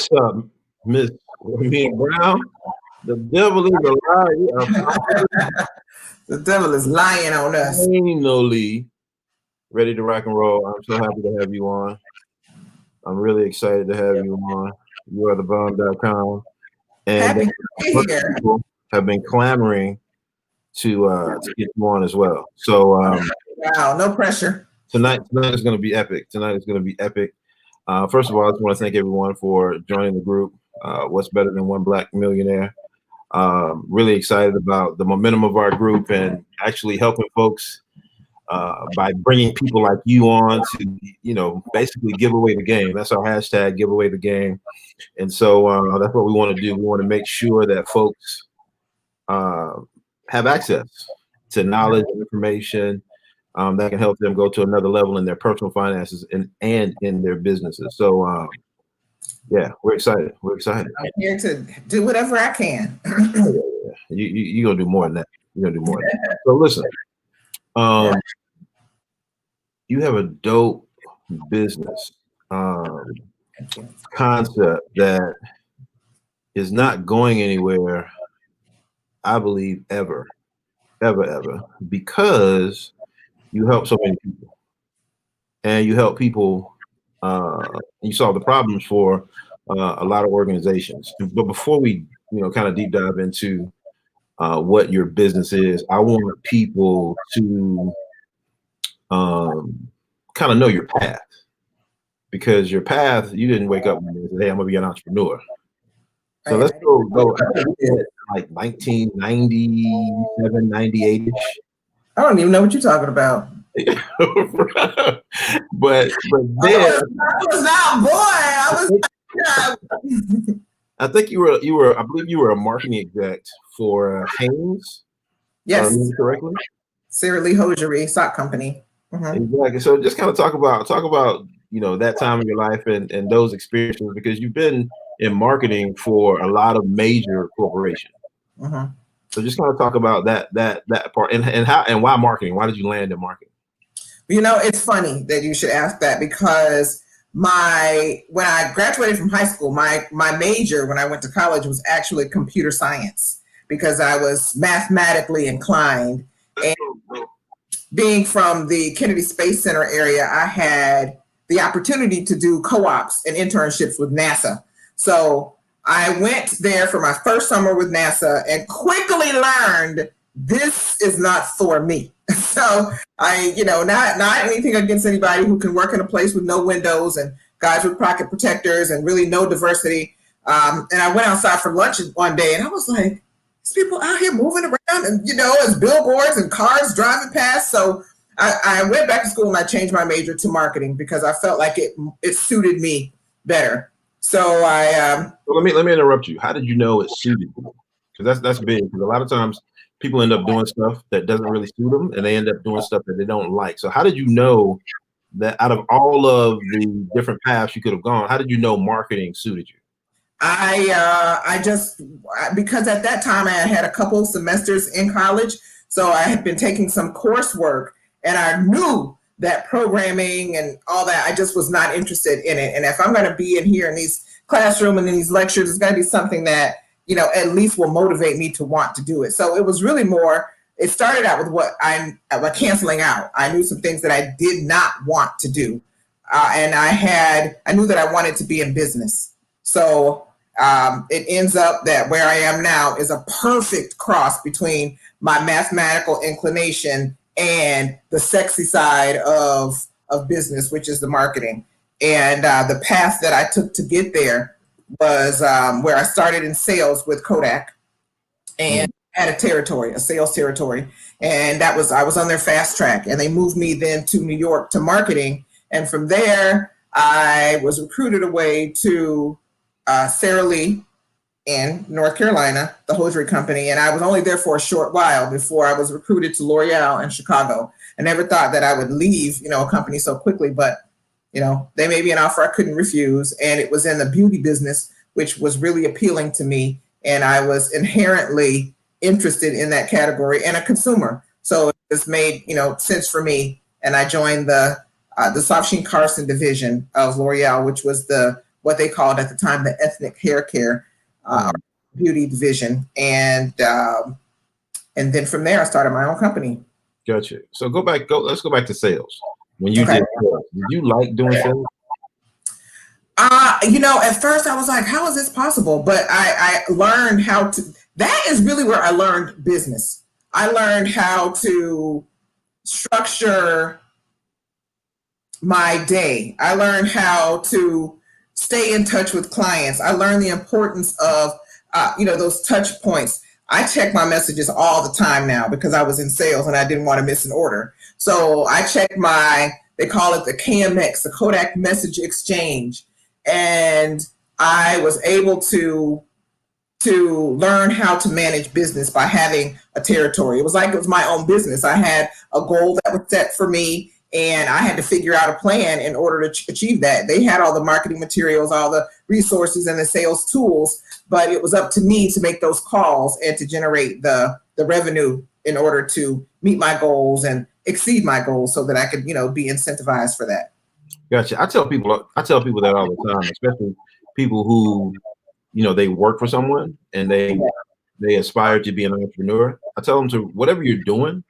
What's up, Miss Romina Brown? The devil is a lie. We are The devil is lying on us. finally ready to rock and roll. I'm so happy to have you on. I'm really excited to have you on. You are the bomb.com. And Happy to be here. people have been clamoring to get you on as well. So Wow, no pressure. tonight is going to be epic. First of all, I just want to thank everyone for joining the group. What's better than one black millionaire? Really excited about the momentum of our group and actually helping folks by bringing people like you on to, basically give away the game. That's our hashtag, give away the game. And so that's what we want to do. We want to make sure that folks have access to knowledge and information that can help them go to another level in their personal finances and in their businesses. So yeah, we're excited. I'm here to do whatever I can. You're gonna do more than that. So listen, you have a dope business concept that is not going anywhere, I believe, ever, because you help so many people, and you help people. You solve the problems for a lot of organizations. But before we, kind of deep dive into what your business is, I want people to kind of know your path, because your path, you didn't wake up and say, "Hey, I'm gonna be an entrepreneur." So let's go like 1997, 98-ish. I don't even know what you're talking about. but then I was not born. I think you were. I believe you were a marketing exec for Hanes. Yes, correctly. Sarah Lee Hosiery sock company. Mm-hmm. Exactly. So just kind of talk about that time in your life and those experiences, because you've been in marketing for a lot of major corporations. Mm-hmm. So just kind of talk about that part and how and why marketing. Why did you land in marketing? It's funny that you should ask that, because when I graduated from high school, my major when I went to college was actually computer science, because I was mathematically inclined. And being from the Kennedy Space Center area, I had the opportunity to do co-ops and internships with NASA. So I went there for my first summer with NASA and quickly learned this is not for me. So I, not anything against anybody who can work in a place with no windows and guys with pocket protectors and really no diversity. And I went outside for lunch one day and I was like, there's people out here moving around and, as billboards and cars driving past. So I went back to school and I changed my major to marketing because I felt like it suited me better. So let me interrupt you. How did you know it suited you? Because that's big. Because a lot of times people end up doing stuff that doesn't really suit them, and they end up doing stuff that they don't like. So how did you know that out of all of the different paths you could have gone, how did you know marketing suited you? I just, because at that time I had a couple semesters in college, so I had been taking some coursework, and I knew that programming and all that, I just was not interested in it. And if I'm going to be in here in these classroom and in these lectures, it's got to be something that, at least will motivate me to want to do it. So it was really more, it started out with what I'm canceling out. I knew some things that I did not want to do. And I knew that I wanted to be in business. So it ends up that where I am now is a perfect cross between my mathematical inclination and the sexy side of business, which is the marketing. And the path that I took to get there was where I started in sales with Kodak and had a sales territory. And I was on their fast track, and they moved me then to New York to marketing. And from there, I was recruited away to Sarah Lee in North Carolina, the hosiery company. And I was only there for a short while before I was recruited to L'Oreal in Chicago. I never thought that I would leave, a company so quickly, but they made me an offer I couldn't refuse. And it was in the beauty business, which was really appealing to me. And I was inherently interested in that category and a consumer. So it just made, sense for me. And I joined the Safshin Carson division of L'Oreal, which was the what they called at the time the ethnic hair care beauty division, and then from there I started my own company. Gotcha. So let's go back to sales. When you did sales, did you like doing sales? At first I was like, how is this possible? But I learned how to, that is really where I learned business. I learned how to structure my day. I learned how to stay in touch with clients. I learned the importance of, those touch points. I check my messages all the time now because I was in sales and I didn't want to miss an order. So I check they call it the KMX, the Kodak Message Exchange. And I was able to learn how to manage business by having a territory. It was like it was my own business. I had a goal that was set for me, and I had to figure out a plan in order to achieve that. They had all the marketing materials, all the resources, and the sales tools, but it was up to me to make those calls and to generate the revenue in order to meet my goals and exceed my goals so that I could, be incentivized for that. Gotcha. I tell people that all the time, especially people who, they work for someone and they aspire to be an entrepreneur. I tell them to, whatever you're doing,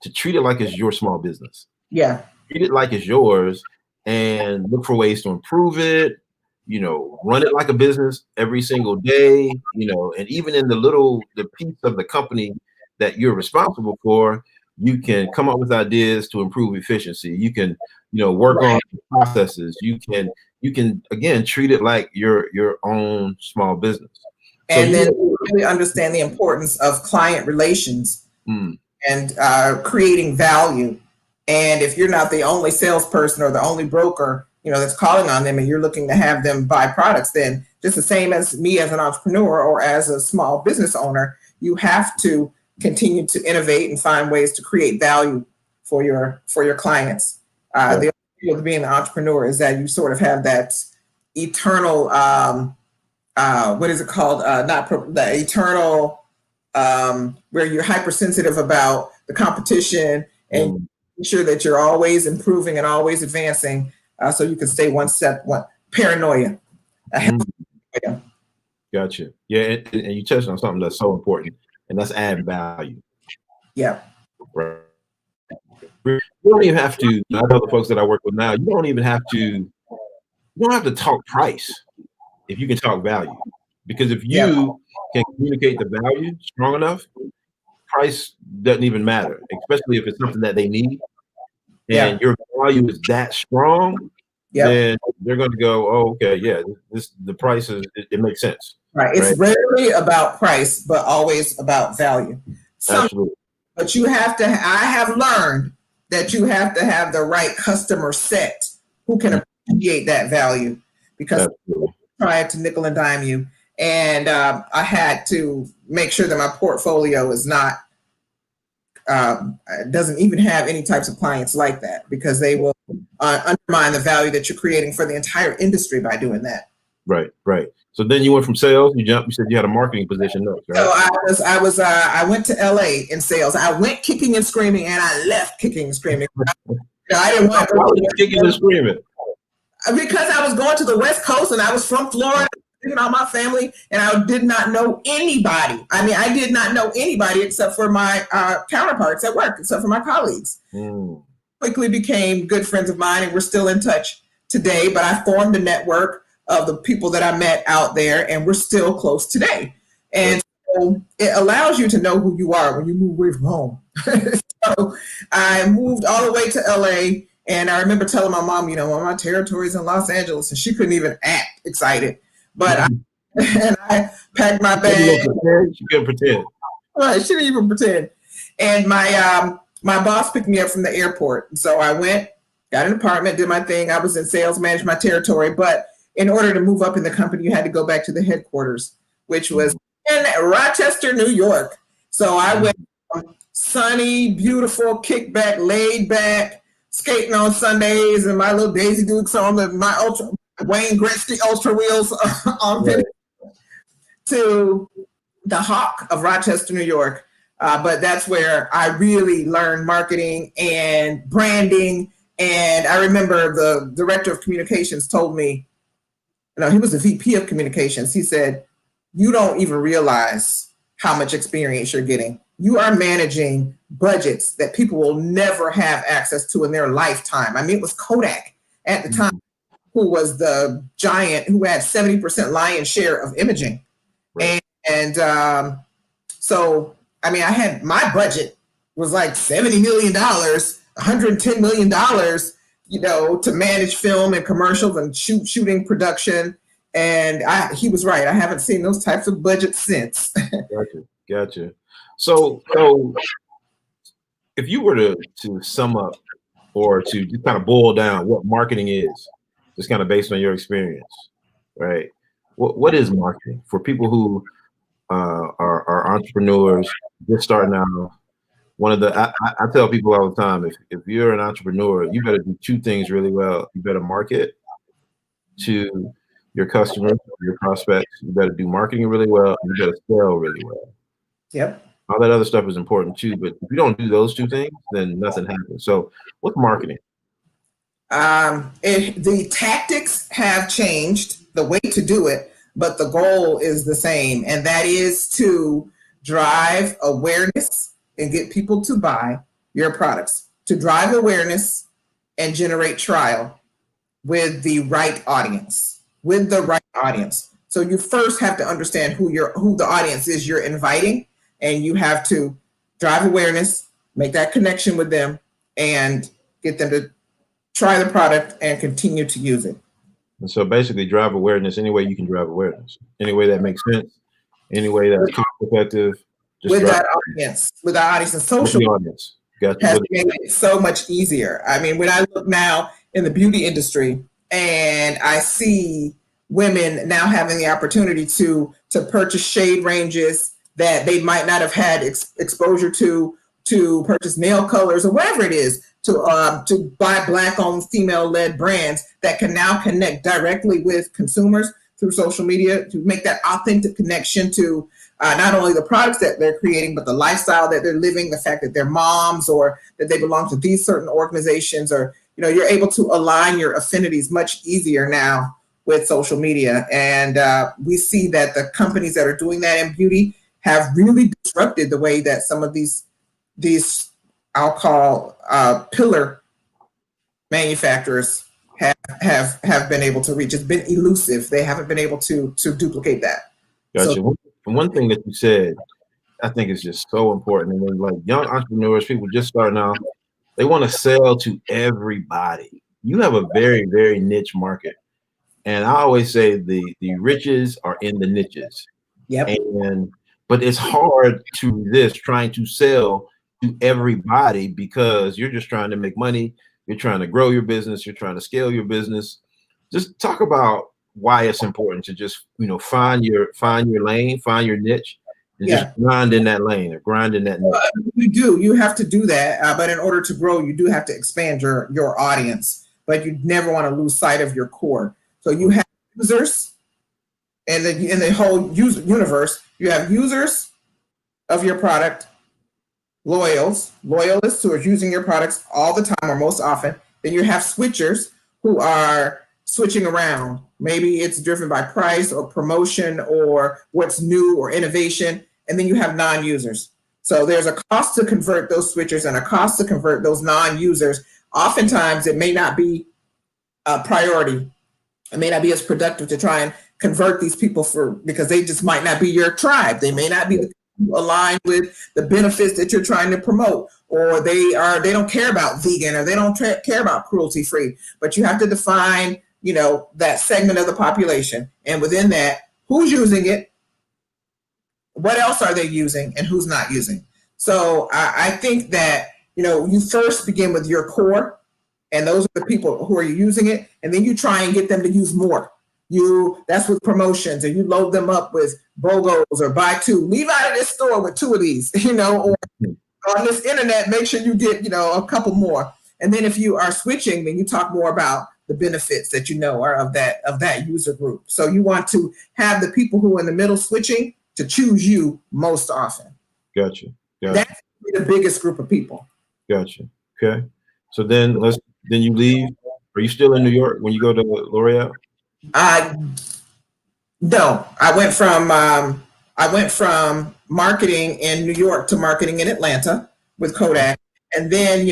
to treat it like it's your small business. Yeah. Treat it like it's yours and look for ways to improve it, run it like a business every single day, and even in the piece of the company that you're responsible for, you can come up with ideas to improve efficiency. You can, work on processes. You can again treat it like your own small business. And then really understand the importance of client relations and creating value. And if you're not the only salesperson or the only broker, that's calling on them and you're looking to have them buy products, then just the same as me as an entrepreneur or as a small business owner, you have to continue to innovate and find ways to create value for your clients. The idea of being an entrepreneur is that you sort of have that eternal, what is it called? The eternal, where you're hypersensitive about the competition and ensure that you're always improving and always advancing, so you can stay one paranoia. Gotcha. Yeah, and you touched on something that's so important, and that's add value. Yeah. Right. You don't even have to. I know the folks that I work with now. You don't have to talk price if you can talk value. Because if you can communicate the value strong enough, price doesn't even matter. Especially if it's something that they need, and your value is that strong. Then they're going to go, oh, okay, yeah, the price it makes sense. Right. It's rarely about price, but always about value. Absolutely. But I have learned that you have to have the right customer set who can appreciate that value, because trying to nickel and dime you. And I had to make sure that my portfolio is not, doesn't even have any types of clients like that, because they will undermine the value that you're creating for the entire industry by doing that. Right. So then you went from sales, you said you had a marketing position next, right? So I went to LA in sales. I went kicking and screaming, and I left kicking and screaming. I didn't want to go kicking and screaming. Because I was going to the West Coast and I was from Florida, all my family, and I did not know anybody. I mean, I did not know anybody except for my counterparts at work, except for my colleagues. Quickly became good friends of mine, and we're still in touch today. But I formed a network of the people that I met out there, and we're still close today. And so it allows you to know who you are when you move away from home. So I moved all the way to LA, and I remember telling my mom, one of my territories in Los Angeles, and she couldn't even act excited. But I packed my bag. She couldn't pretend. Right, she didn't even pretend. And my boss picked me up from the airport. And so I went, got an apartment, did my thing. I was in sales, managed my territory, but in order to move up in the company, you had to go back to the headquarters, which was in Rochester, New York. So I went from sunny, beautiful, kickback, laid back, skating on Sundays and my little Daisy Dukes on my Wayne Gretzky Ultra Wheels on video, to the Hawk of Rochester, New York. But that's where I really learned marketing and branding. And I remember the director of communications told me, no, he was the VP of communications. He said, you don't even realize how much experience you're getting. You are managing budgets that people will never have access to in their lifetime. I mean, it was Kodak at the time who was the giant who had 70% lion's share of imaging. Right. So, I mean, I had my budget was like $70 million, $110 million, to manage film and commercials and shooting production. And he was right. I haven't seen those types of budgets since. Gotcha. So if you were to sum up or to just kind of boil down what marketing is, just kind of based on your experience, right? What is marketing for people who are entrepreneurs just starting out? I tell people all the time, if you're an entrepreneur, you better do two things really well. You better market to your customers, your prospects. You better do marketing really well. And you better sell really well. Yep. All that other stuff is important too, but if you don't do those two things, then nothing happens. So what's marketing? The tactics have changed, the way to do it, but the goal is the same, and that is to drive awareness and get people to buy your products, to drive awareness and generate trial with the right audience, So you first have to understand who the audience is you're inviting, and you have to drive awareness, make that connection with them, and get them to try the product and continue to use it. And so basically drive awareness any way you can drive awareness, any way that makes sense, any way that's cost effective. With our audience and social audience. Has made it so much easier. I mean, when I look now in the beauty industry and I see women now having the opportunity to purchase shade ranges that they might not have had exposure to purchase nail colors or whatever it is, to buy Black-owned, female-led brands that can now connect directly with consumers through social media to make that authentic connection to not only the products that they're creating, but the lifestyle that they're living, the fact that they're moms or that they belong to these certain organizations, or, you're able to align your affinities much easier now with social media. And we see that the companies that are doing that in beauty have really disrupted the way that some of these I'll call pillar manufacturers have been able to reach. It's been elusive. They haven't been able to duplicate that. Gotcha. So, one thing that you said, I think is just so important. And then, like, young entrepreneurs, people just starting out, they want to sell to everybody. You have a very, very niche market. And I always say the riches are in the niches. Yep. But it's hard to resist trying to sell to everybody because you're just trying to make money. You're trying to grow your business. You're trying to scale your business. Just talk about why it's important to just, find your lane, find your niche, and just grind in that lane or grind in that niche. You have to do that. But in order to grow, you do have to expand your audience, but you never want to lose sight of your core. So you have users in the whole universe. You have users of your product, loyalists who are using your products all the time or most often. Then you have switchers who are switching around. Maybe it's driven by price or promotion or what's new or innovation. And then you have non-users. So there's a cost to convert those switchers and a cost to convert those non-users. Oftentimes it may not be a priority. It may not be as productive to try and convert these people because they just might not be your tribe. They may not be aligned with the benefits that you're trying to promote, or they don't care about vegan, or they don't care about cruelty free. But you have to define, that segment of the population, and within that, who's using it, what else are they using, and who's not using. So I think that you first begin with your core, and those are the people who are using it, and then you try and get them to use more. That's with promotions, and you load them up with BOGOs or buy two, leave out of this store with two of these, or on this internet, make sure you get, a couple more. And then if you are switching, then you talk more about the benefits that are of that user group. So you want to have the people who are in the middle switching to choose you most often. Gotcha. That's the biggest group of people. Gotcha. Okay. So then you leave. Are you still in New York when you go to L'Oreal? Uh, no, I went from marketing in New York to marketing in Atlanta with Kodak. And then,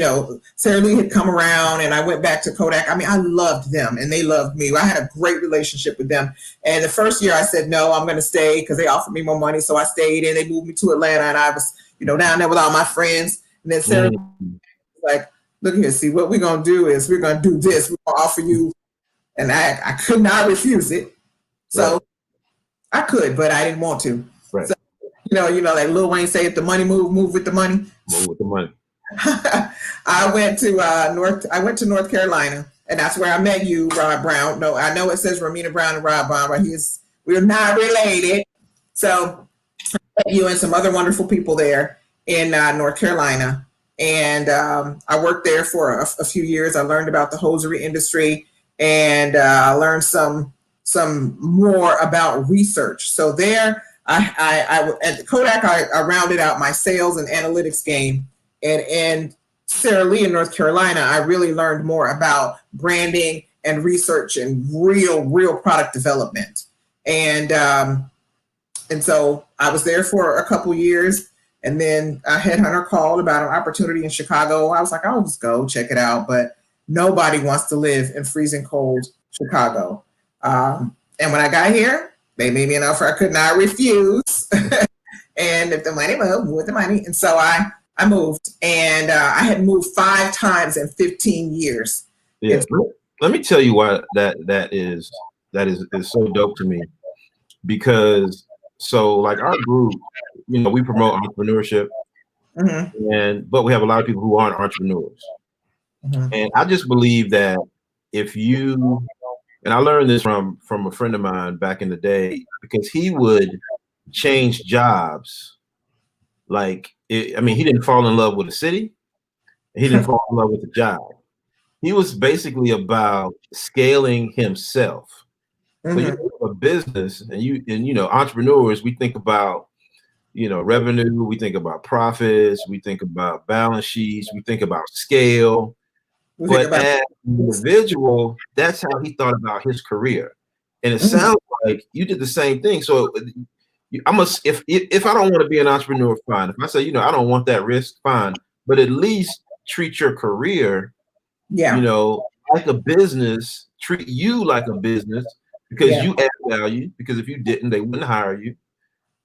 Sarah Lee had come around and I went back to Kodak. I mean, I loved them and they loved me. I had a great relationship with them. And the first year I said, no, I'm going to stay because they offered me more money. So I stayed and they moved me to Atlanta and I was, down there with all my friends. And then Sarah was like, look here, see, what we're going to do is we're going to do this. We're going to offer you. And I could not refuse it. So I could, but I didn't want to. Right. So, like Lil Wayne say, if the money move with the money. Move with the money. I went to North Carolina, and that's where I met you, Rob Brown. No, I know it says Romina Brown and Rob Brown, but we're not related. So I met you and some other wonderful people there in North Carolina, and I worked there for a few years. I learned about the hosiery industry, and I learned some more about research. So there, I at Kodak, I rounded out my sales and analytics game. And in Sarah Lee in North Carolina, I really learned more about branding and research and real product development. And so I was there for a couple years, and then a headhunter called about an opportunity in Chicago. I was like, I'll just go check it out, but nobody wants to live in freezing cold Chicago. And when I got here, they made me an offer I could not refuse. And if the money moved, with the money. And so I moved, and I had moved 5 times in 15 years. Yeah. Let me tell you why that is so dope to me, because so like our group, we promote entrepreneurship, but we have a lot of people who aren't entrepreneurs. And I just believe that if you, and I learned this from a friend of mine back in the day, because he would change jobs. He didn't fall in love with the city. He didn't fall in love with the job. He was basically about scaling himself. So you have a business, and entrepreneurs, we think about, revenue, we think about profits, we think about balance sheets, we think about scale. But as an individual, that's how he thought about his career. And it sounds like you did the same thing. So if I don't want to be an entrepreneur, fine. If I say, I don't want that risk, fine. But at least treat your career, like a business, treat you like a business, because you add value, because if you didn't, they wouldn't hire you.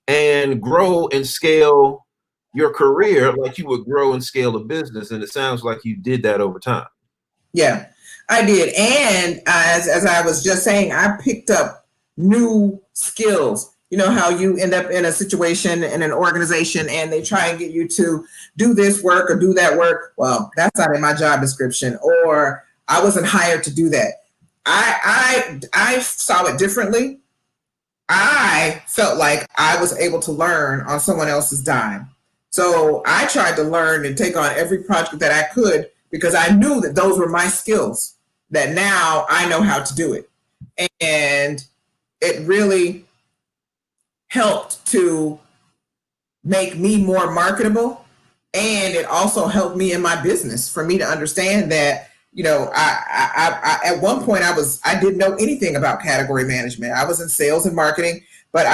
And grow and scale your career like you would grow and scale a business. And it sounds like you did that over time. Yeah, I did. And as I was just saying, I picked up new skills. You know how you end up in a situation in an organization and they try and get you to do this work or do that work. Well, that's not in my job description, or I wasn't hired to do that. I saw it differently. I felt like I was able to learn on someone else's dime. So I tried to learn and take on every project that I could, because I knew that those were my skills, that now I know how to do it. And it really helped to make me more marketable. And it also helped me in my business, for me to understand that, I at one point I didn't know anything about category management. I was in sales and marketing, but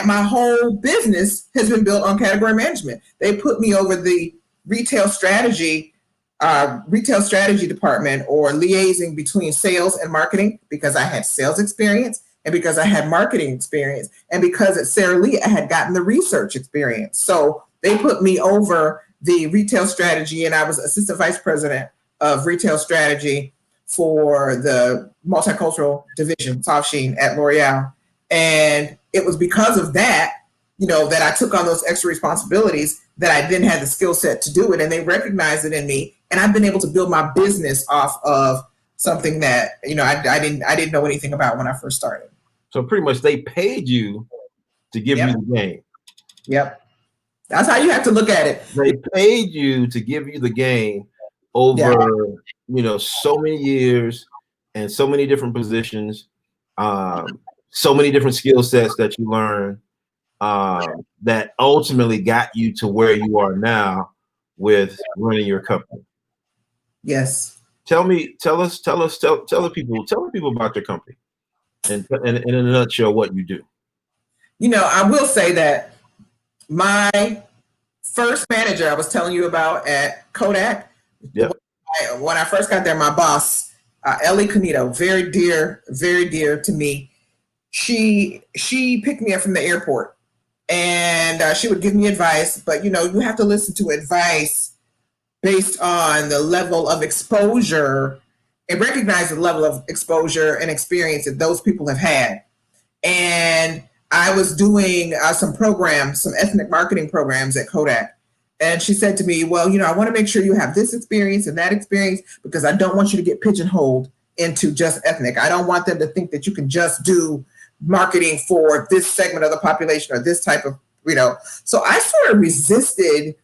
my whole business has been built on category management. They put me over the retail strategy department, or liaising between sales and marketing, because I had sales experience and because I had marketing experience, and because at Sarah Lee I had gotten the research experience. So they put me over the retail strategy, and I was assistant vice president of retail strategy for the multicultural division, Soft Sheen, at L'Oreal. And it was because of that, that I took on those extra responsibilities, that I then had the skill set to do it, and they recognized it in me. And I've been able to build my business off of something that, I didn't know anything about when I first started. So pretty much they paid you to give you the game. Yep. That's how you have to look at it. They paid you to give you the game over, so many years and so many different positions, so many different skill sets that you learn, that ultimately got you to where you are now with running your company. Yes. Tell the people about your company. And in a nutshell, what you do. I will say that my first manager I was telling you about at Kodak, Yep. when I first got there, my boss, Ellie Canito, very dear to me. She picked me up from the airport, and she would give me advice. But you have to listen to advice based on the level of exposure and recognize the level of exposure and experience that those people have had. And I was doing some programs, some ethnic marketing programs at Kodak. And she said to me, well, I want to make sure you have this experience and that experience because I don't want you to get pigeonholed into just ethnic. I don't want them to think that you can just do marketing for this segment of the population or this type of, So I sort of resisted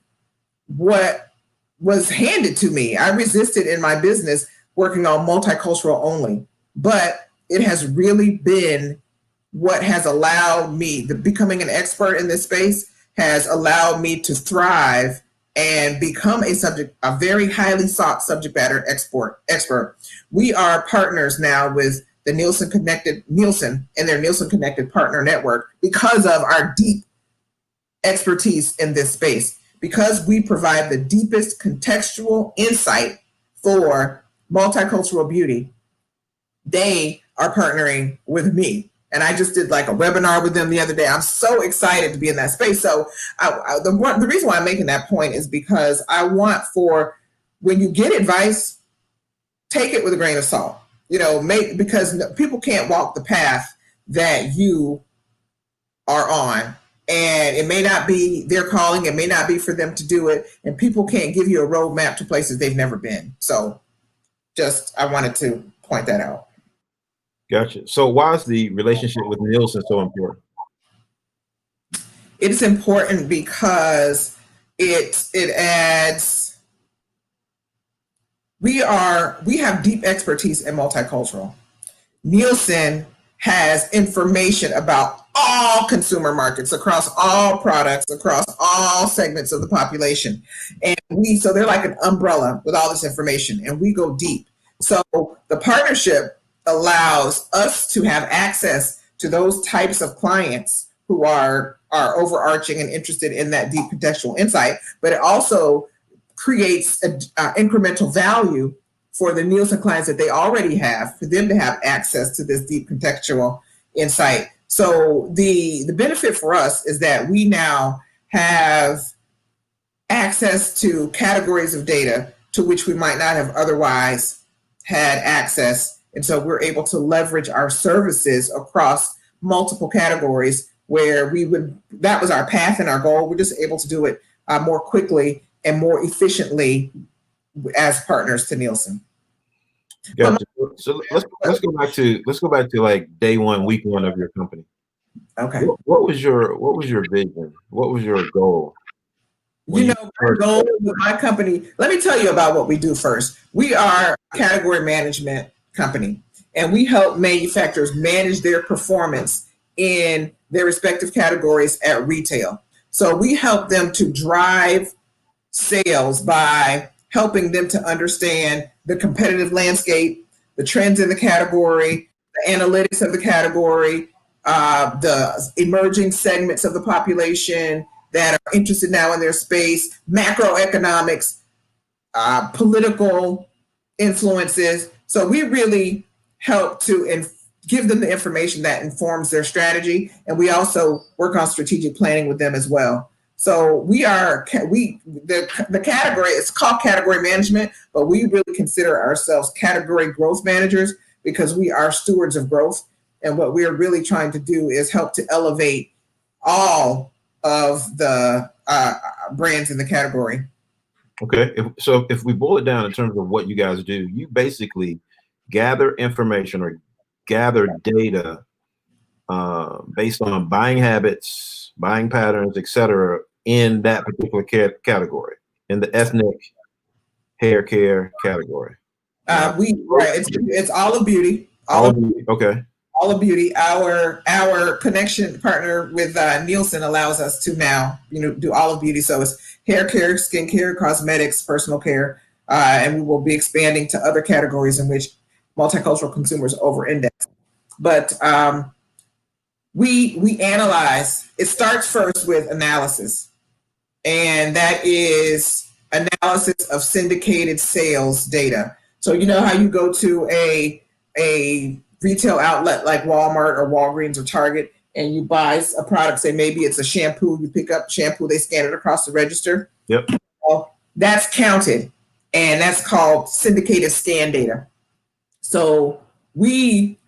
what was handed to me. I resisted in my business working on multicultural only, but it has really been what has allowed me, becoming an expert in this space has allowed me to thrive and become a very highly sought subject matter expert. We are partners now with the Nielsen and their Nielsen Connected Partner Network because of our deep expertise in this space, because we provide the deepest contextual insight for multicultural beauty. They are partnering with me. And I just did like a webinar with them the other day. I'm so excited to be in that space. So the reason why I'm making that point is because I want when you get advice, take it with a grain of salt, because people can't walk the path that you are on. And it may not be their calling. It may not be for them to do it. And people can't give you a roadmap to places they've never been. So I wanted to point that out. Gotcha. So why is the relationship with Nielsen so important? It's important because it adds, we have deep expertise in multicultural. Nielsen has information about all consumer markets across all products, across all segments of the population. And so they're like an umbrella with all this information, and we go deep. So the partnership allows us to have access to those types of clients who are overarching and interested in that deep contextual insight, but it also creates incremental value for the Nielsen clients that they already have, for them to have access to this deep contextual insight. So the benefit for us is that we now have access to categories of data to which we might not have otherwise had access. And so we're able to leverage our services across multiple categories where that was our path and our goal. We're just able to do it more quickly and more efficiently as partners to Nielsen. Gotcha. So let's go back to like day one, week one of your company. Okay. What was your vision? What was your goal? Our goal with my company, let me tell you about what we do first. We are a category management company, and we help manufacturers manage their performance in their respective categories at retail. So we help them to drive sales by helping them to understand the competitive landscape, the trends in the category, the analytics of the category, the emerging segments of the population that are interested now in their space, macroeconomics, political influences. So we really help to give them the information that informs their strategy. And we also work on strategic planning with them as well. So the category, it's called category management, but we really consider ourselves category growth managers because we are stewards of growth. And what we're really trying to do is help to elevate all of the brands in the category. Okay. So if we boil it down in terms of what you guys do, you basically gather information or gather data based on buying habits, buying patterns, etc., in that particular category, in the ethnic hair care category. It's all of beauty. All of beauty. Okay. All of beauty. Our connection partner with Nielsen allows us to now, do all of beauty. So it's hair care, skin care, cosmetics, personal care, and we will be expanding to other categories in which multicultural consumers over-index. But we analyze. It starts first with analysis, and that is analysis of syndicated sales data. So you know how you go to a retail outlet like Walmart or Walgreens or Target, and you buy a product, say maybe it's a shampoo, you pick up shampoo, they scan it across the register. Yep. Well, that's counted, and that's called syndicated scan data. So we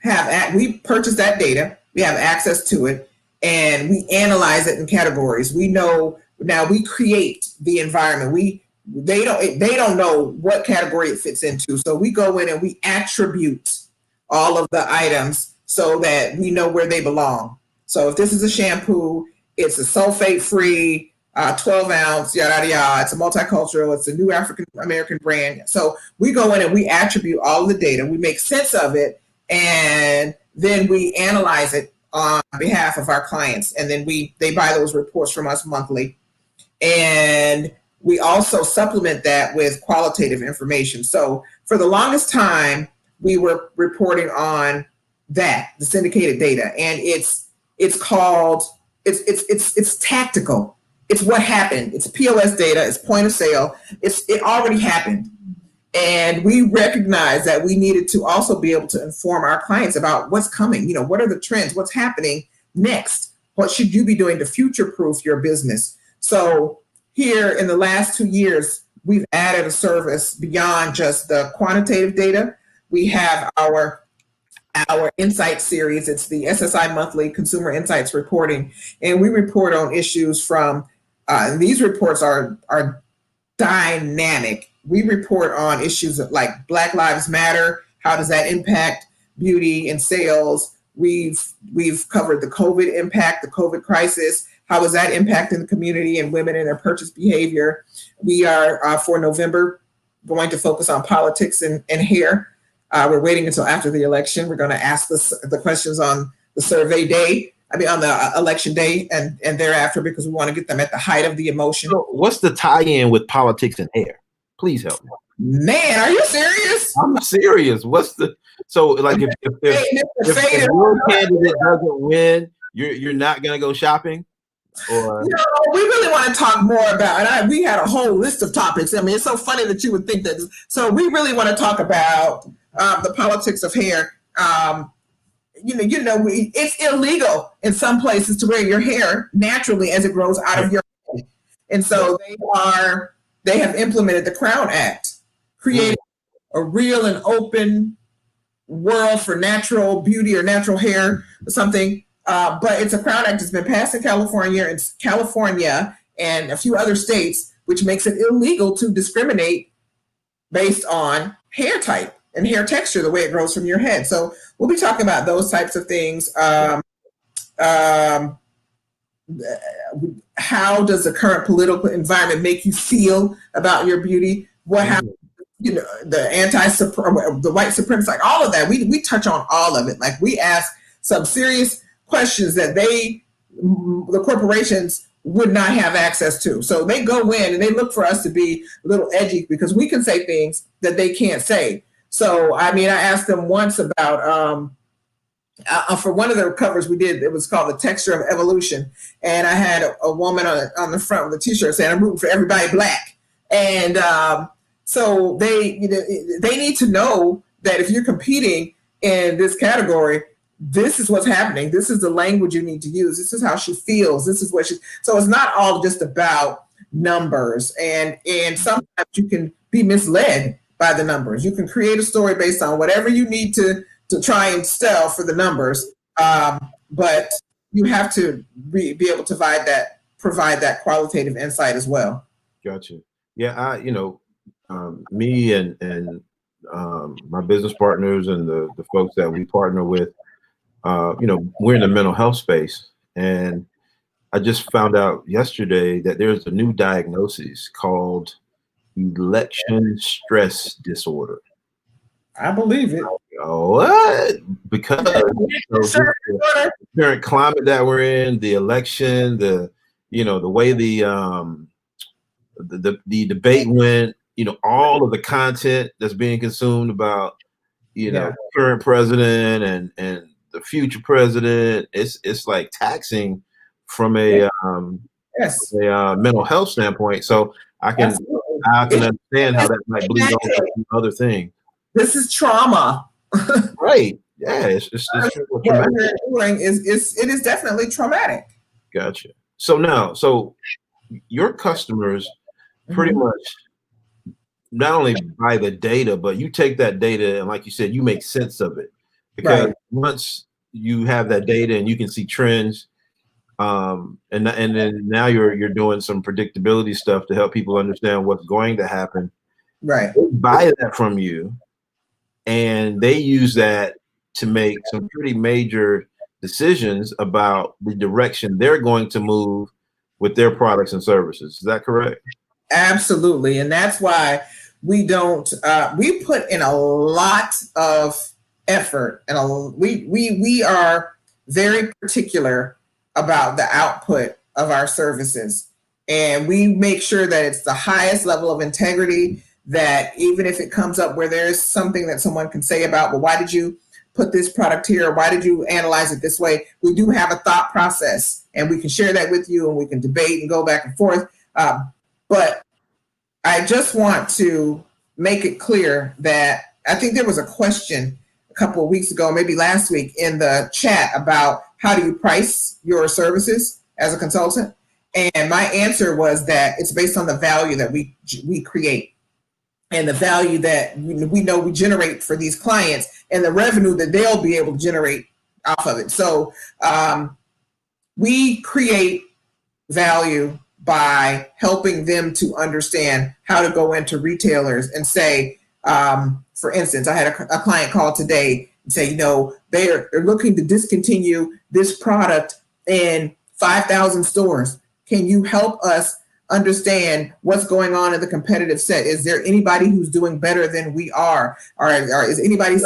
purchase that data, we have access to it, and we analyze it in categories. We know now, we create the environment. They don't know what category it fits into. So we go in and we attribute all of the items so that we know where they belong. So if this is a shampoo, it's a sulfate-free, 12-ounce, yada, yada, yada. It's a multicultural. It's a new African-American brand. So we go in and we attribute all of the data. We make sense of it, and then we analyze it on behalf of our clients. And then they buy those reports from us monthly. And we also supplement that with qualitative information. So for the longest time, we were reporting on that, the syndicated data, and it's tactical. It's what happened. It's POS data. It's point of sale. It already happened, and we recognized that we needed to also be able to inform our clients about what's coming. What are the trends? What's happening next? What should you be doing to future-proof your business? So here in the last 2 years, we've added a service beyond just the quantitative data. We have our Insight series. It's the SSI Monthly Consumer Insights Reporting, and we report on issues from. These reports are dynamic. We report on issues like Black Lives Matter. How does that impact beauty and sales? We've covered the COVID impact, the COVID crisis. How is that impacting the community and women and their purchase behavior? We are, for November, going to focus on politics and hair. We're waiting until after the election. We're going to ask the questions on the survey day. On the election day and thereafter, because we want to get them at the height of the emotion. So what's the tie-in with politics and hair? Please help me. Man, are you serious? I'm serious. So like if your candidate doesn't win, you're not gonna go shopping? Or we really want to talk more about, and we had a whole list of topics. It's so funny that you would think that. So we really want to talk about the politics of hair. It's illegal in some places to wear your hair naturally as it grows out of your head. And so they have implemented the Crown Act, creating a real and open world for natural beauty or natural hair or something. But it's a Crown Act that's been passed in California and a few other states, which makes it illegal to discriminate based on hair type and hair texture, the way it grows from your head. So we'll be talking about those types of things. How does the current political environment make you feel about your beauty? The the white supremacy, like all of that. We touch on all of it. Like we ask some serious questions that the corporations would not have access to. So they go in and they look for us to be a little edgy because we can say things that they can't say. So, I asked them once about, for one of the covers we did, it was called The Texture of Evolution. And I had a woman on the front with a t-shirt saying, "I'm rooting for everybody Black." And so they need to know that if you're competing in this category, this is what's happening. This is the language you need to use. This is how she feels. This is what so it's not all just about numbers. And sometimes you can be misled by the numbers. You can create a story based on whatever you need to try and sell for the numbers. But you have to be able to provide that qualitative insight as well. Gotcha. Yeah, me and my business partners and the folks that we partner with, we're in the mental health space, and I just found out yesterday that there's a new diagnosis called election stress disorder. I believe it. What? Because the current climate that we're in, the election, the way the debate went, all of the content that's being consumed about, current president and the future president. It's like taxing from a Yes, mental health standpoint. So I can absolutely. understand how that might bleed over to other things. This is trauma. Right. Yeah. It's What traumatic. we're doing it is definitely traumatic. Gotcha. So now, so your customers pretty Mhm. much not only buy the data, but you take that data and, like you said, you make sense of it. Because Right. once you have that data and you can see trends, and then now you're doing some predictability stuff to help people understand what's going to happen. Right. They buy that from you, and they use that to make some pretty major decisions about the direction they're going to move with their products and services. Is that correct? Absolutely. And that's why we put in a lot of effort, and we are very particular about the output of our services. And we make sure that it's the highest level of integrity, that even if it comes up where there's something that someone can say about, well, why did you put this product here? Why did you analyze it this way? We do have a thought process, and we can share that with you, and we can debate and go back and forth. But I just want to make it clear that I think there was a question a couple of weeks ago, maybe last week, in the chat about how do you price your services as a consultant? And my answer was that it's based on the value that we create, and the value that we know we generate for these clients, and the revenue that they'll be able to generate off of it. So we create value by helping them to understand how to go into retailers and say, for instance, I had a client call today and say, they're looking to discontinue this product in 5,000 stores. Can you help us understand what's going on in the competitive set? Is there anybody who's doing better than we are? Or is anybody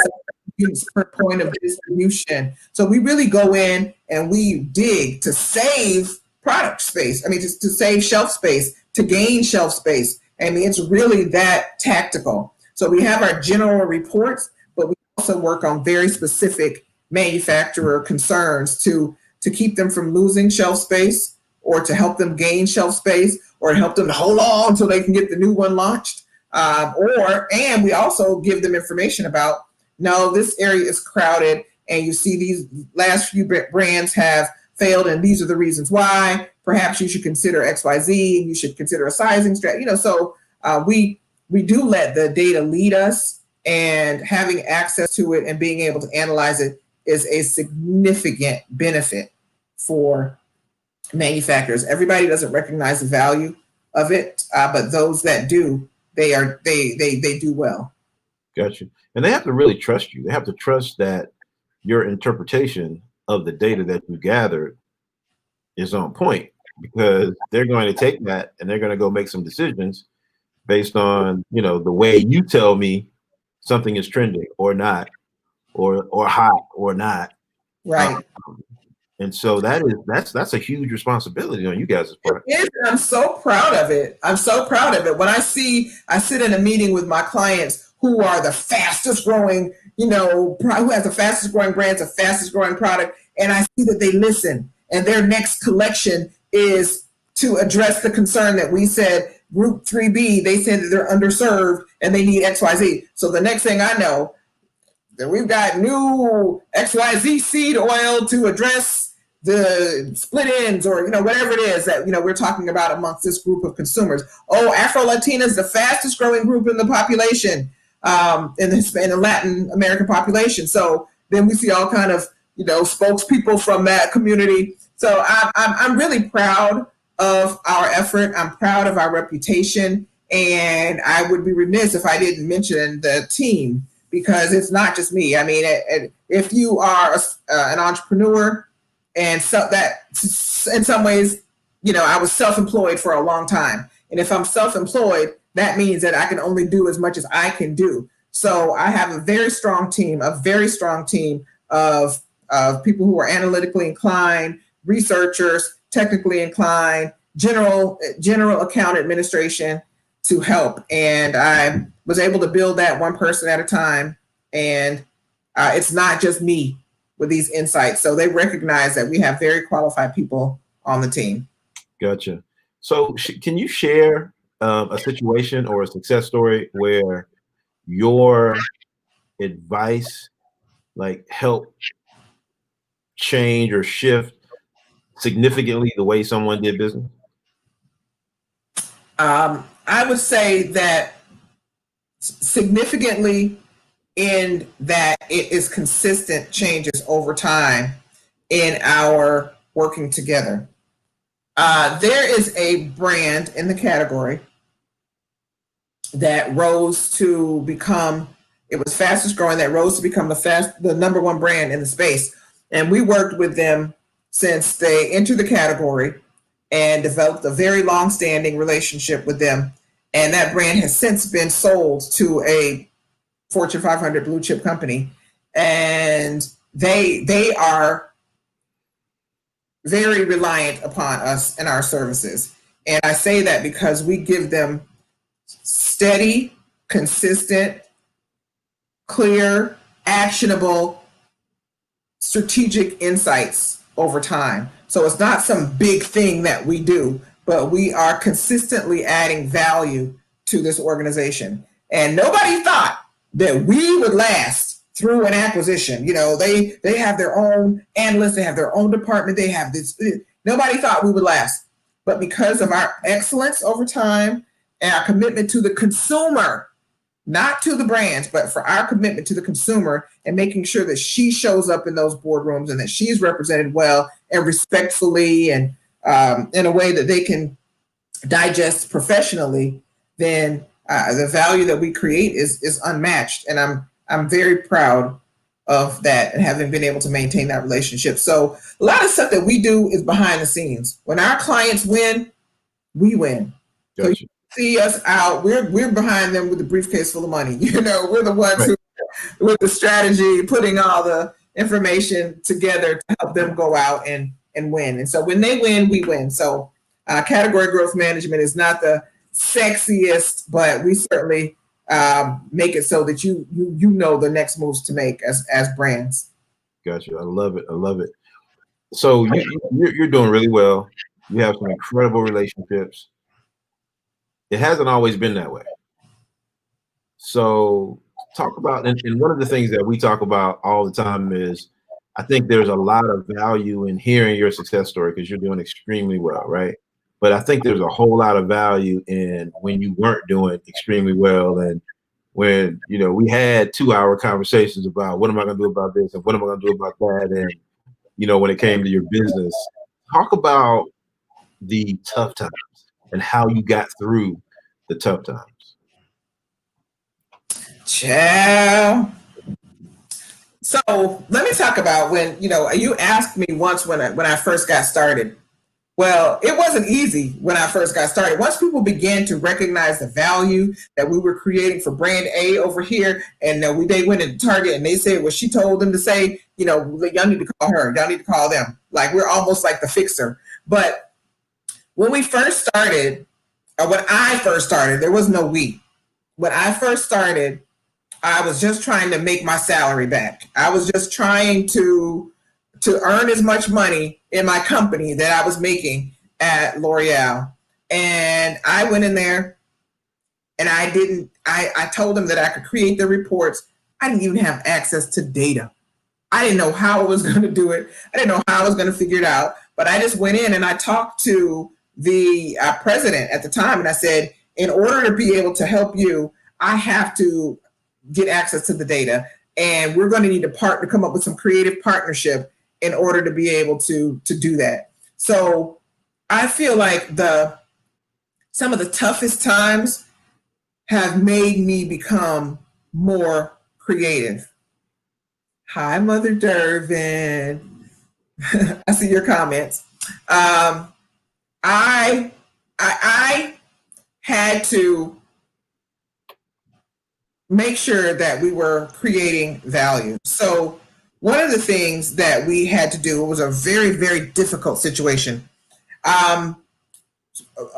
per point of distribution? So we really go in and we dig to save product space. I mean, to save shelf space, to gain shelf space. I mean, it's really that tactical. So we have our general reports, but we also work on very specific manufacturer concerns to keep them from losing shelf space, or to help them gain shelf space, or help them to hold on until they can get the new one launched. And we also give them information about, no, this area is crowded, and you see these last few brands have failed, and these are the reasons why. Perhaps you should consider XYZ, and you should consider a sizing strategy. So we do let the data lead us, and having access to it and being able to analyze it is a significant benefit for manufacturers. Everybody doesn't recognize the value of it, but those that do, they do well. Gotcha. And they have to really trust you. They have to trust that your interpretation of the data that you gathered is on point, because they're going to take that and they're going to go make some decisions based on, the way you tell me something is trending or not, or hot or not. Right. And so that's a huge responsibility on you guys' part. It is, and I'm so proud of it. I'm so proud of it. When I sit in a meeting with my clients who are the fastest growing, who has the fastest growing brands, the fastest growing product, and I see that they listen, and their next collection is to address the concern that we said, Group 3B, they said that they're underserved and they need XYZ. So the next thing I know, that we've got new XYZ seed oil to address the split ends, or whatever it is that we're talking about amongst this group of consumers. Oh, Afro-Latina is the fastest growing group in the population, in the Latin American population. So then we see all kind of spokespeople from that community. So I'm really proud of our effort. I'm proud of our reputation, and I would be remiss if I didn't mention the team, because it's not just me. I mean, if you are an entrepreneur, and so that in some ways, I was self-employed for a long time. And if I'm self-employed, that means that I can only do as much as I can do. So I have a very strong team of people who are analytically inclined, researchers, technically inclined, general account administration to help. And I was able to build that one person at a time. And it's not just me. with these insights. So they recognize that we have very qualified people on the team. Gotcha. So can you share a situation or a success story where your advice like helped change or shift significantly the way someone did business? I would say that significantly, in that it is consistent changes over time in our working together. There is a brand in the category that rose to become, it was fastest growing, that rose to become the number one brand in the space. And we worked with them since they entered the category and developed a very long-standing relationship with them. And that brand has since been sold to a Fortune 500 blue chip company. And they are very reliant upon us and our services. And I say that because we give them steady, consistent, clear, actionable, strategic insights over time. So it's not some big thing that we do, but we are consistently adding value to this organization. And nobody thought that we would last through an acquisition. You know, they have their own analysts, they have their own department, they have this. Nobody thought we would last. But because of our excellence over time and our commitment to the consumer, not to the brands, but for our commitment to the consumer and making sure that she shows up in those boardrooms and that she's represented well and respectfully and in a way that they can digest professionally, then the value that we create is unmatched. And I'm very proud of that and having been able to maintain that relationship. So a lot of stuff that we do is behind the scenes. When our clients win, we win. Gotcha. So you see us out, we're behind them with the briefcase full of money. You know, we're the ones who, with the strategy, putting all the information together to help them go out and win. And so when they win, we win. So category growth management is not the sexiest, but we certainly make it so that you know the next moves to make as brands. Gotcha. I love it. I love it. So you're doing really well. You have some incredible relationships. It hasn't always been that way. So talk about, and one of the things that we talk about all the time is, I think there's a lot of value in hearing your success story because you're doing extremely well, right? But I think there's a whole lot of value in when you weren't doing extremely well, and when, you know, we had 2-hour conversations about what am I going to do about this and what am I going to do about that, and, you know, when it came to your business, talk about the tough times and how you got through the tough times. Ciao. So let me talk about when, you know, you asked me once when I first got started. Well, it wasn't easy when I first got started. Once people began to recognize the value that we were creating for brand A over here, and they went into Target and they said what she told them to say, you know, y'all need to call her, y'all need to call them. Like, we're almost like the fixer. But when we first started, or when I first started, there was no we. When I first started, I was just trying to make my salary back. I was just trying to earn as much money in my company that I was making at L'Oreal. And I went in there and I told them that I could create the reports. I didn't even have access to data. I didn't know how I was going to do it. I didn't know how I was going to figure it out. But I just went in and I talked to the president at the time. And I said, in order to be able to help you, I have to get access to the data. And we're going to need to come up with some creative partnership in order to be able to do that. So I feel like some of the toughest times have made me become more creative. Hi, Mother Dervin. I see your comments. I had to make sure that we were creating value. So one of the things that we had to do was a very, very difficult situation. A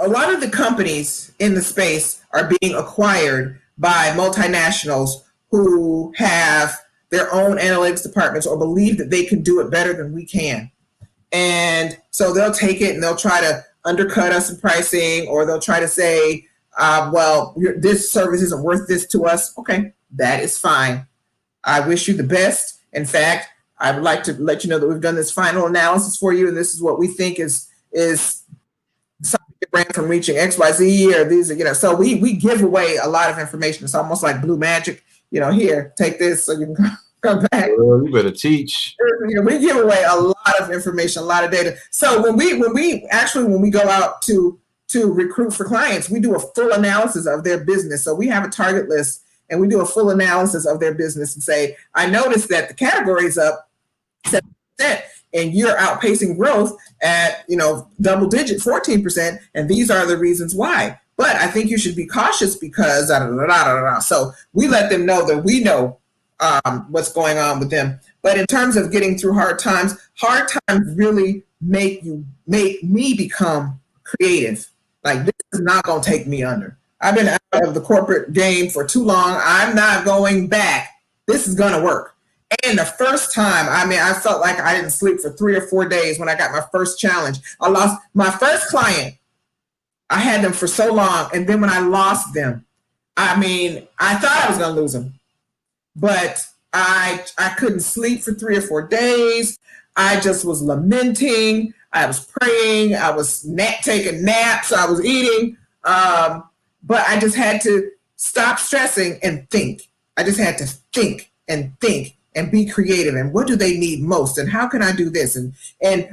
lot of the companies in the space are being acquired by multinationals who have their own analytics departments or believe that they can do it better than we can. And so they'll take it and they'll try to undercut us in pricing, or they'll try to say, well, this service isn't worth this to us. Okay, that is fine. I wish you the best. In fact, I would like to let you know that we've done this final analysis for you, and this is what we think is something to brand from reaching XYZ, or these are, so we give away a lot of information. It's almost like blue magic. Here, take this so you can come back. Well, you better teach. We give away a lot of information, a lot of data. So when we go out to recruit for clients, we do a full analysis of their business. So we have a target list and we do a full analysis of their business and say, I noticed that the category is up 7% and you're outpacing growth at, double digit 14%. And these are the reasons why. But I think you should be cautious because So we let them know that we know what's going on with them. But in terms of getting through hard times really make me become creative. Like, this is not going to take me under. I've been out of the corporate game for too long. I'm not going back. This is going to work. And the first time, I felt like I didn't sleep for 3 or 4 days when I got my first challenge. I lost my first client. I had them for so long. And then when I lost them, I thought I was going to lose them. But I couldn't sleep for 3 or 4 days. I just was lamenting. I was praying. I was taking naps. I was eating. But I just had to stop stressing and think. I just had to think and be creative. And what do they need most? And how can I do this? And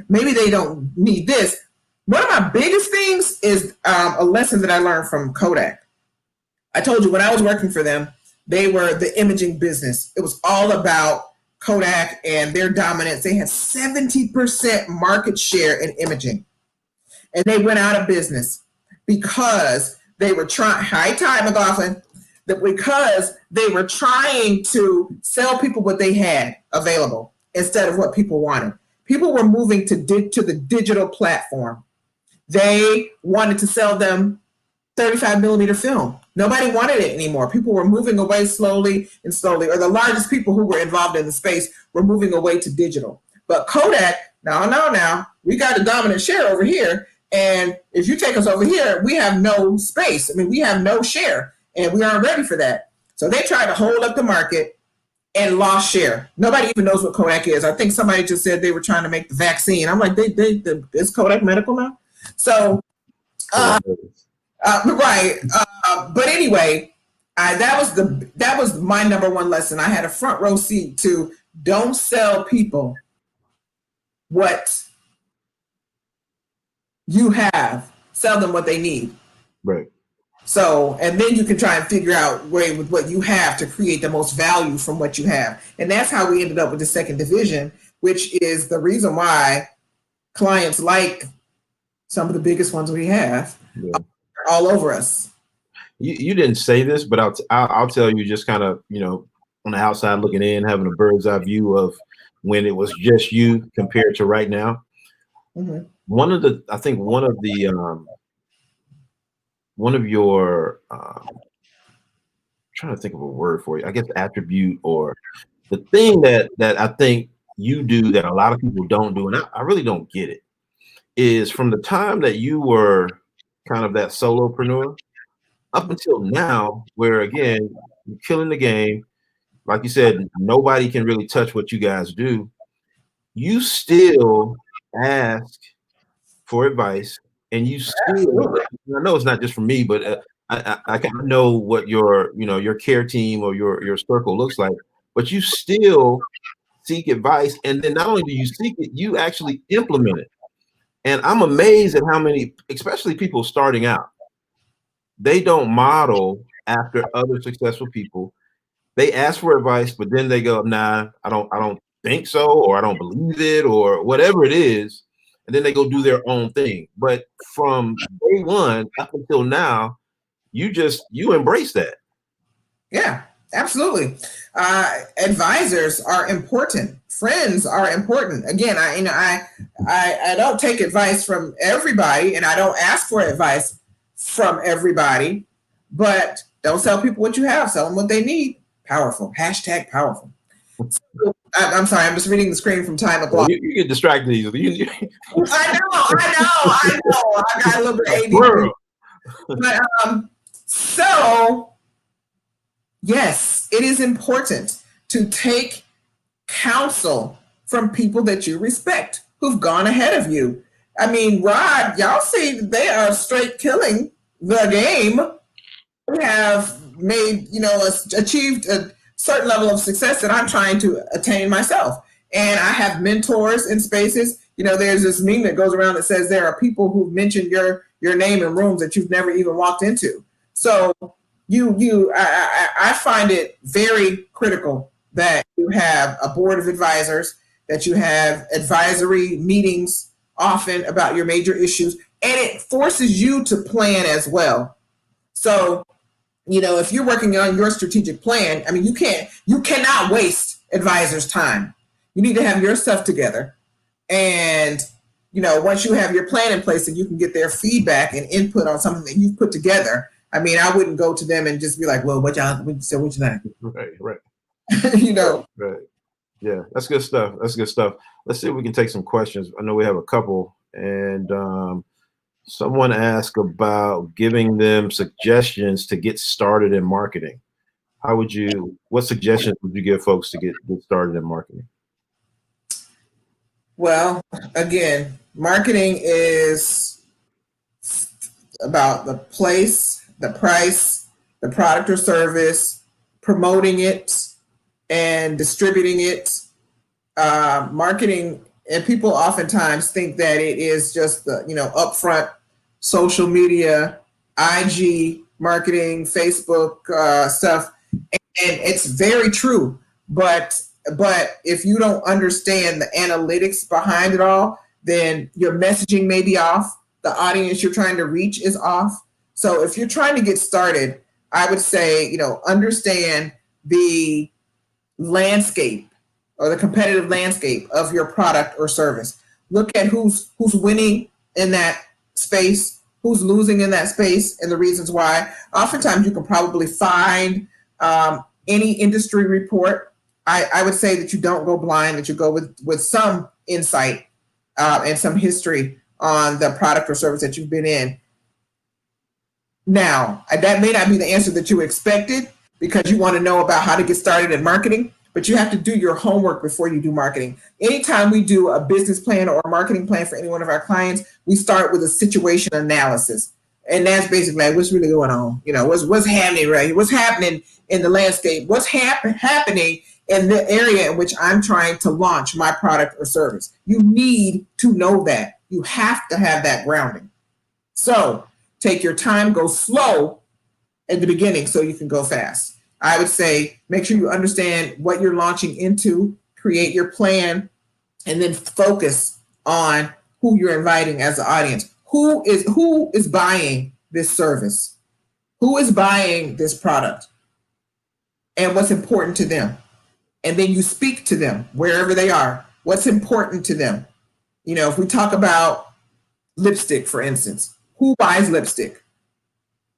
maybe they don't need this. One of my biggest things is a lesson that I learned from Kodak. I told you when I was working for them, they were the imaging business. It was all about Kodak and their dominance. They had 70% market share in imaging. And they went out of business because they were trying, because they were trying to sell people what they had available instead of what people wanted. People were moving to the digital platform. They wanted to sell them 35 millimeter film. Nobody wanted it anymore. People were moving away slowly, or the largest people who were involved in the space were moving away to digital. But Kodak, now, we got a dominant share over here. And if you take us over here, we have no space. We have no share, and we aren't ready for that. So they tried to hold up the market and lost share. Nobody even knows what Kodak is. I think somebody just said they were trying to make the vaccine. I'm like, is Kodak medical now? So, right. But anyway, that was my number one lesson. I had a front row seat to don't sell people what you have, sell them what they need. Right. So, and then you can try and figure out way with what you have to create the most value from what you have. And that's how we ended up with the second division, which is the reason why clients like some of the biggest ones we have are all over us. You didn't say this, but I'll tell you, just kind of, on the outside looking in, having a bird's eye view of when it was just you compared to right now. Mm-hmm. One of your I'm trying to think of a word for you, I guess attribute, or the thing that I think you do that a lot of people don't do, and I really don't get it, is from the time that you were kind of that solopreneur up until now, where again, you're killing the game. Like you said, nobody can really touch what you guys do. You still ask for advice, and you still, I know it's not just for me, but I kind of know what your care team or your circle looks like, but you still seek advice. And then not only do you seek it, you actually implement it. And I'm amazed at how many, especially people starting out, they don't model after other successful people. They ask for advice, but then they go, nah, I don't think so, or I don't believe it, or whatever it is. And then they go do their own thing. But from day one up until now, you embrace that. Yeah, absolutely. Advisors are important. Friends are important. Again, I don't take advice from everybody, and I don't ask for advice from everybody, but don't sell people what you have. Sell them what they need. Powerful. #powerful. I'm sorry, I'm just reading the screen from time Well, o'clock. you get distracted easily. I know. I got a little bit A ADD. plural. But so yes, it is important to take counsel from people that you respect who've gone ahead of you. I mean, Rod, y'all see they are straight killing the game. We have made, achieved a certain level of success that I'm trying to attain myself. And I have mentors in spaces. There's this meme that goes around that says there are people who've mentioned your name in rooms that you've never even walked into. So I find it very critical that you have a board of advisors, that you have advisory meetings often about your major issues, and it forces you to plan as well. So, if you're working on your strategic plan, I mean, you cannot waste advisors' time. You need to have your stuff together. And, once you have your plan in place and you can get their feedback and input on something that you've put together, I mean, I wouldn't go to them and just be like, well, what you think? Right. Right. Yeah, that's good stuff. Let's see if we can take some questions. I know we have a couple, and someone asked about giving them suggestions to get started in marketing. What suggestions would you give folks to get started in marketing? Well, again, marketing is about the place, the price, the product or service, promoting it, and distributing it. Marketing, and people oftentimes think that it is just the upfront social media, IG marketing, Facebook stuff, and it's very true. But if you don't understand the analytics behind it all, then your messaging may be off. The audience you're trying to reach is off. So if you're trying to get started, I would say, understand the landscape or the competitive landscape of your product or service. Look at who's winning in that space, who's losing in that space, and the reasons why. Oftentimes you can probably find any industry report. I would say that you don't go blind, that you go with some insight and some history on the product or service that you've been in. Now, that may not be the answer that you expected because you want to know about how to get started in marketing, but you have to do your homework before you do marketing. Anytime we do a business plan or a marketing plan for any one of our clients, we start with a situation analysis. And that's basically like, what's really going on? What's happening, right? What's happening in the landscape? What's happening in the area in which I'm trying to launch my product or service? You need to know that. You have to have that grounding. So take your time, go slow at the beginning so you can go fast. I would say make sure you understand what you're launching into, create your plan, and then focus on who you're inviting as the audience. Who is buying this service? Who is buying this product? And what's important to them? And then you speak to them wherever they are. What's important to them? If we talk about lipstick, for instance, who buys lipstick?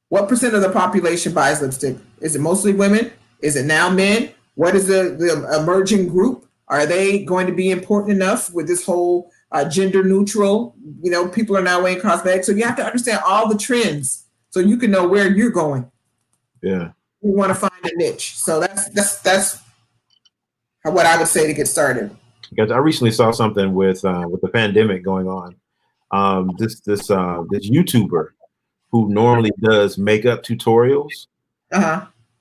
What percent of the population buys lipstick? Is it mostly women? Is it now men? What is the emerging group? Are they going to be important enough with this whole gender neutral? People are now wearing cosmetics. So you have to understand all the trends so you can know where you're going. Yeah. You want to find a niche. So that's what I would say to get started. Because I recently saw something with the pandemic going on. This YouTuber who normally does makeup tutorials,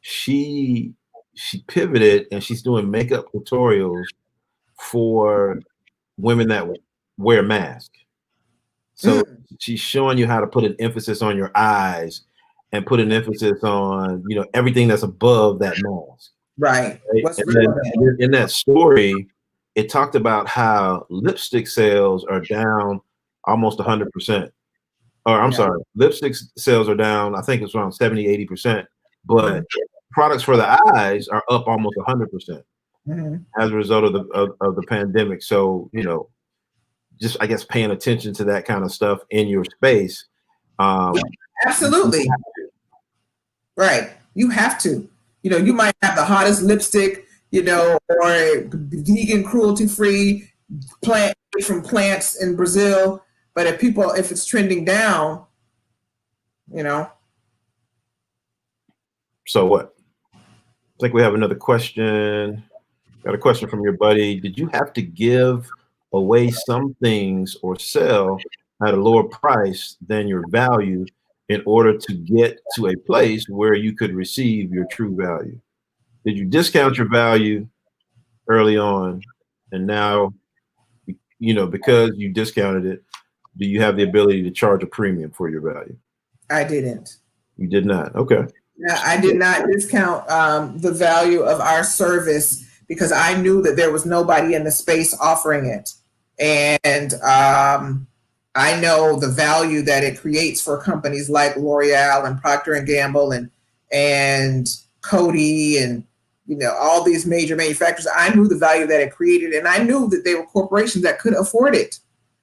she pivoted and she's doing makeup tutorials for women that wear masks. So she's showing you how to put an emphasis on your eyes and put an emphasis on everything that's above that mask. Right. And then in that story, it talked about how lipstick sales are down almost 100%. Or I'm sorry, lipstick sales are down, I think it's around 70, 80%, but products for the eyes are up almost 100% as a result of the pandemic. So, just I guess paying attention to that kind of stuff in your space. Absolutely. Right. You have to. You might have the hottest lipstick or vegan, cruelty-free, plant from plants in Brazil. But if it's trending down, So what? I think we have another question. Got a question from your buddy. Did you have to give away some things or sell at a lower price than your value in order to get to a place where you could receive your true value? Did you discount your value early on, and now, because you discounted it, do you have the ability to charge a premium for your value? I didn't. You did not. Okay. Yeah, I did not discount the value of our service because I knew that there was nobody in the space offering it. And I know the value that it creates for companies like L'Oreal and Procter and Gamble and Coty and all these major manufacturers. I knew the value that it created, and I knew that they were corporations that could afford it.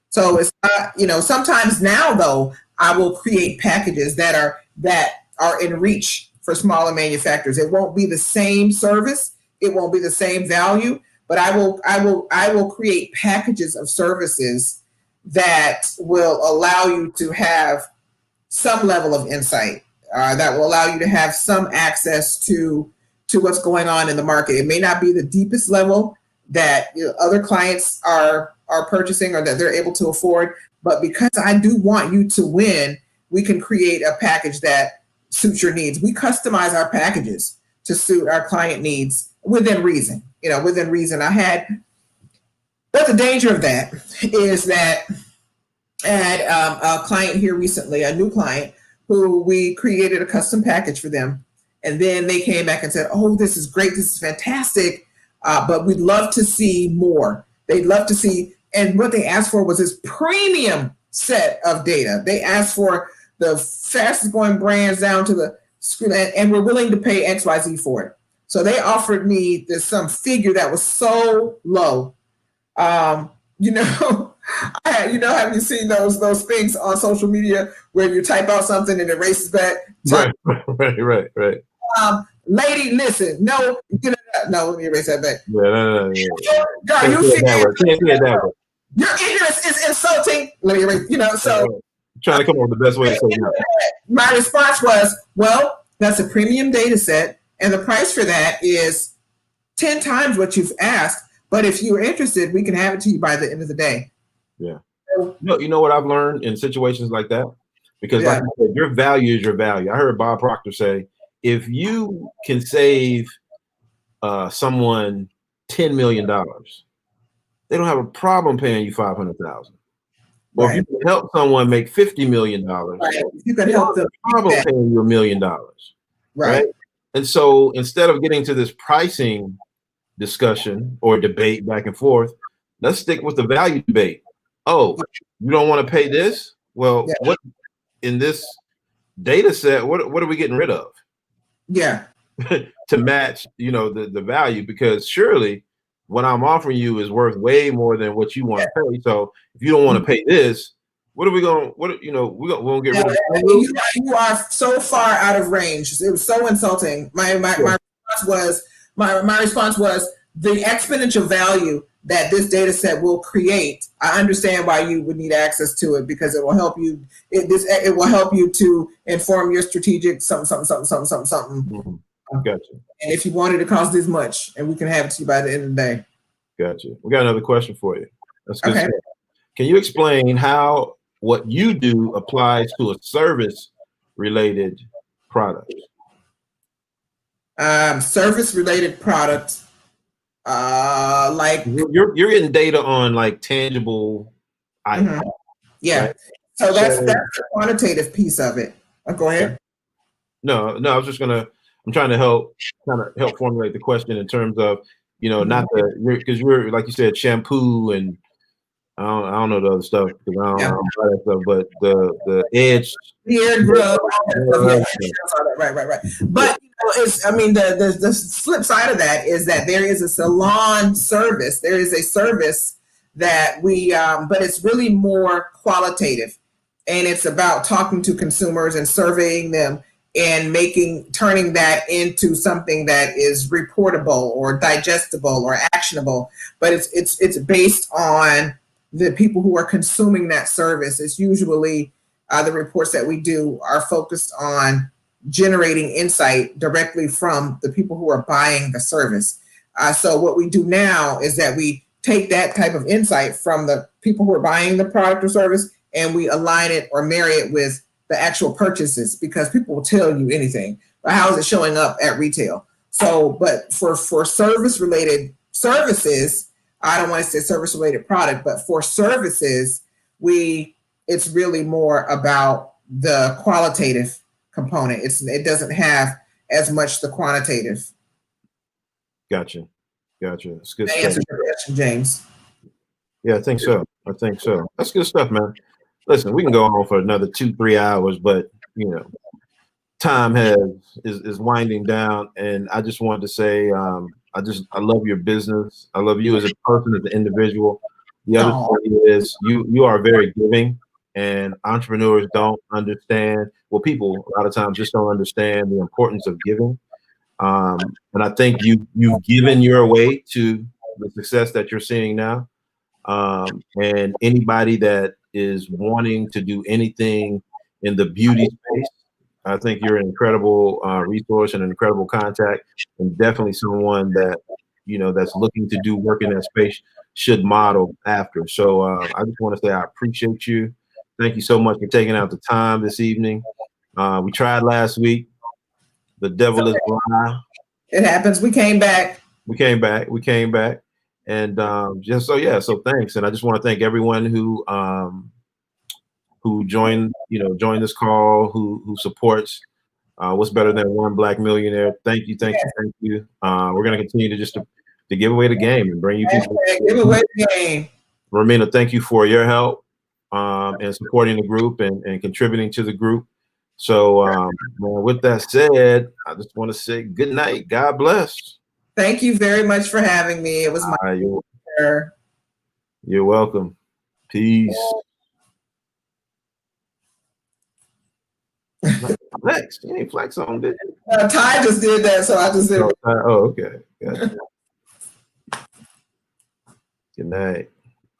So it's not, sometimes now though, I will create packages that are in reach for smaller manufacturers. It won't be the same service, it won't be the same value, but I will create packages of services that will allow you to have some level of insight, that will allow you to have some access to what's going on in the market. It may not be the deepest level that other clients are purchasing or that they're able to afford, but because I do want you to win, we can create a package that suits your needs. We customize our packages to suit our client needs within reason. Within reason. But the danger of that is that I had a client here recently, a new client, who we created a custom package for them. And then they came back and said, oh, this is great. This is fantastic. But we'd love to see more. They'd love to see. And what they asked for was this premium set of data. They asked for the fastest growing brands down to the screen, and we're willing to pay XYZ for it. So they offered me some figure that was so low. Have you seen those things on social media where you type out something and it races back? Right. Lady, listen, no, let me erase that back. No. God, you see that. Your ignorance is insulting. Let me erase, so trying to come up with the best way to say that. My response was, well, that's a premium data set, and the price for that is 10 times what you've asked. But if you're interested, we can have it to you by the end of the day. Yeah. You know what I've learned in situations like that? Because like I said, your value is your value. I heard Bob Proctor say, if you can save someone $10 million, they don't have a problem paying you $500,000. Or if you can help someone make $50 million, you can help them. Problem paying you $1 million, right? And so instead of getting to this pricing discussion or debate back and forth, let's stick with the value debate. Oh, you don't want to pay this? Well, what in this data set? What are we getting rid of? Yeah, to match, the value, because surely what I'm offering you is worth way more than what you want to pay. So if you don't want to pay this, we're going to get rid of it. You are so far out of range. It was so insulting. My response was the exponential value that this data set will create. I understand why you would need access to it, because it will help you. It will help you to inform your strategic something. Mm-hmm. Gotcha. And if you wanted to cost this much, and we can have it to you by the end of the day. Gotcha. We got another question for you. That's good. Okay. Can you explain how what you do applies to a service-related product? Service-related product, like you're getting data on like tangible items. Mm-hmm. Yeah. Right? So that's the quantitative piece of it. Go ahead. No, I was just I'm trying to help formulate the question in terms of, not because you're like you said, shampoo and I don't know the other stuff because I don't buy that stuff, but the edge, beard rub, right. But the flip side of that is that there is a salon service. There is a service that we, but it's really more qualitative, and it's about talking to consumers and surveying them and turning that into something that is reportable or digestible or actionable. But it's based on the people who are consuming that service. It's usually the reports that we do are focused on generating insight directly from the people who are buying the service. So what we do now is that we take that type of insight from the people who are buying the product or service, and we align it or marry it with the actual purchases, because people will tell you anything, but how is it showing up at retail? So, but for service related services, I don't want to say service related product, but for services, it's really more about the qualitative component. It doesn't have as much the quantitative. Gotcha. That's good That stuff. answers your question, James. Yeah, I think so. That's good stuff, man. Listen, we can go on for another 2-3 hours, but time is winding down, and I just wanted to say, I love your business. I love you as a person, as an individual. The other thing is you are very giving, and entrepreneurs don't understand. Well, people a lot of times just don't understand the importance of giving. And I think you've given your way to the success that you're seeing now. And anybody that is wanting to do anything in the beauty space, I think you're an incredible resource and an incredible contact, and definitely someone that that's looking to do work in that space should model after. So I just want to say I appreciate you. Thank you so much for taking out the time this evening. We tried last week. The devil is blind. It happens. We came back. And so thanks. And I just want to thank everyone who joined this call, who supports What's Better Than One Black Millionaire. Thank you. We're going to continue to give away the game and bring you people. Give away the game. Romina, thank you for your help and supporting the group and contributing to the group. So with that said, I just want to say good night. God bless. Thank you very much for having me. It was my pleasure. You're welcome. Peace. Flex. You ain't flex on, did you? Ty just did that, so I just did it. Oh, okay. Gotcha. Good night.